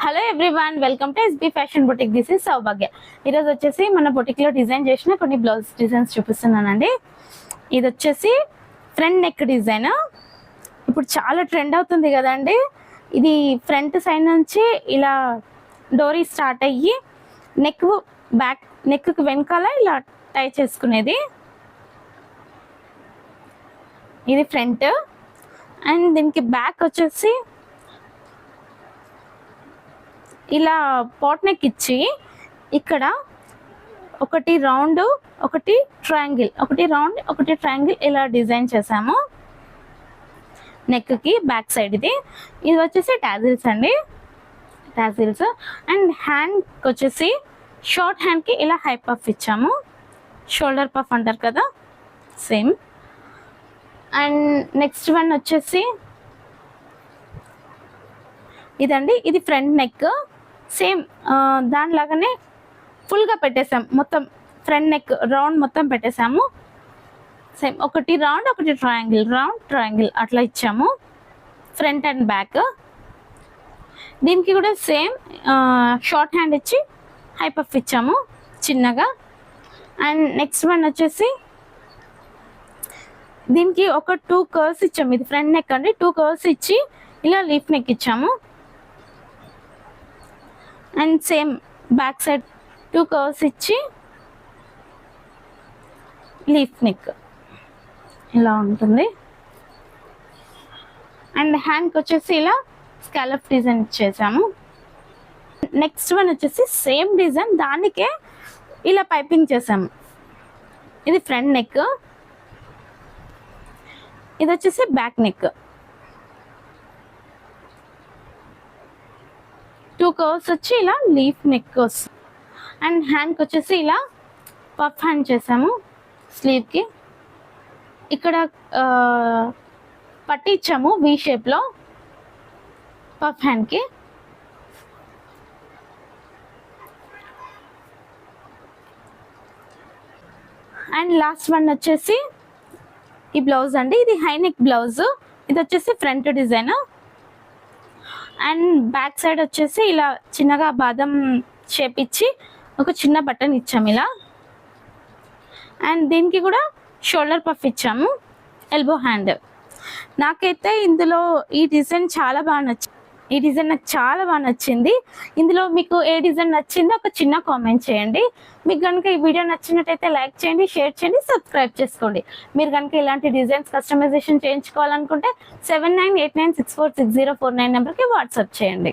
Hello everyone, welcome to SB fashion boutique. This is Saubhagya. ఈరోజు వచ్చేసి మన బొటిక్లో డిజైన్ చేసిన కొన్ని బ్లౌజ్ డిజైన్స్ చూపిస్తున్నానండి. ఇది వచ్చేసి ఫ్రంట్ నెక్ డిజైన్. ఇప్పుడు చాలా ట్రెండ్ అవుతుంది కదండి. ఇది ఫ్రంట్ సైడ్ నుంచి ఇలా డోరీ స్టార్ట్ అయ్యి నెక్కి వెనకాల ఇలా టై చేసుకునేది. ఇది ఫ్రంట్. అండ్ దీనికి బ్యాక్ వచ్చేసి ఇలా పాట్ నెక్ ఇచ్చి ఇక్కడ ఒకటి రౌండ్ ఒకటి ట్రయాంగిల్, ఒకటి రౌండ్ ఒకటి ట్రయాంగిల్ ఇలా డిజైన్ చేసాము నెక్కి బ్యాక్ సైడ్. ఇది వచ్చేసి టాజిల్స్ అండి, టాజిల్స్. అండ్ హ్యాండ్కి వచ్చేసి షార్ట్ హ్యాండ్కి ఇలా హై పఫ్ ఇచ్చాము, షోల్డర్ పఫ్ అంటారు కదా, సేమ్. అండ్ నెక్స్ట్ వన్ వచ్చేసి ఇదండి, ఇది ఫ్రంట్ నెక్. సేమ్ దానిలాగానే ఫుల్గా పెట్టేసాం, మొత్తం ఫ్రంట్ నెక్ రౌండ్ మొత్తం పెట్టేసాము. సేమ్ ఒకటి రౌండ్ ఒకటి ట్రయాంగిల్, రౌండ్ ట్రయాంగిల్ అట్లా ఇచ్చాము ఫ్రంట్ అండ్ బ్యాక్. దీనికి కూడా సేమ్ షార్ట్ హ్యాండ్ ఇచ్చి హై పఫ్ ఇచ్చాము చిన్నగా. అండ్ నెక్స్ట్ వన్ వచ్చేసి దీనికి ఒక 2 కర్వ్స్ ఇచ్చాము. ఇది ఫ్రంట్ నెక్ అండి, 2 కర్వ్స్ ఇచ్చి ఇలా లీఫ్ నెక్ ఇచ్చాము. And same back side 2 curves ఇచ్చి లీఫ్ నెక్ ఇలా ఉంటుంది. అండ్ హ్యాండ్కి వచ్చేసి ఇలా స్కాలప్ డిజైన్ ఇచ్చేసాము. నెక్స్ట్ వన్ వచ్చేసి సేమ్ డిజైన్, దానికే ఇలా పైపింగ్ చేసాము. ఇది ఫ్రంట్ నెక్, ఇది వచ్చేసి బ్యాక్ నెక్. 2 కర్వ్స్ వచ్చి ఇలా లీఫ్ నెక్ వస్తుంది. అండ్ హ్యాండ్కి వచ్చేసి ఇలా పఫ్ హ్యాండ్ చేసాము స్లీవ్కి. ఇక్కడ పట్టి ఇచ్చాము వి షేప్లో పఫ్ హ్యాండ్కి. అండ్ లాస్ట్ వన్ వచ్చేసి ఈ బ్లౌజ్ అండి, ఇది హై నెక్ బ్లౌజ్. ఇది వచ్చేసి front design. And back side వచ్చేసి ఇలా చిన్నగా బాదం షేప్ ఇచ్చి ఒక చిన్న బటన్ ఇచ్చాము ఇలా. అండ్ దీనికి కూడా షోల్డర్ పఫ్ ఇచ్చాము, ఎల్బో హ్యాండ్. నాకైతే ఇందులో ఈ డిజైన్ చాలా బాగా నచ్చింది. ఈ డిజైన్ నాకు చాలా బాగా నచ్చింది. ఇందులో మీకు ఏ డిజైన్ నచ్చిందో ఒక చిన్న కామెంట్ చేయండి. మీకు కనుక ఈ వీడియో నచ్చినట్టయితే లైక్ చేయండి, షేర్ చేయండి, సబ్స్క్రైబ్ చేసుకోండి. మీరు కనుక ఇలాంటి డిజైన్స్ కస్టమైజేషన్ చేయించుకోవాలనుకుంటే 7989646049 నెంబర్కి వాట్సాప్ చేయండి.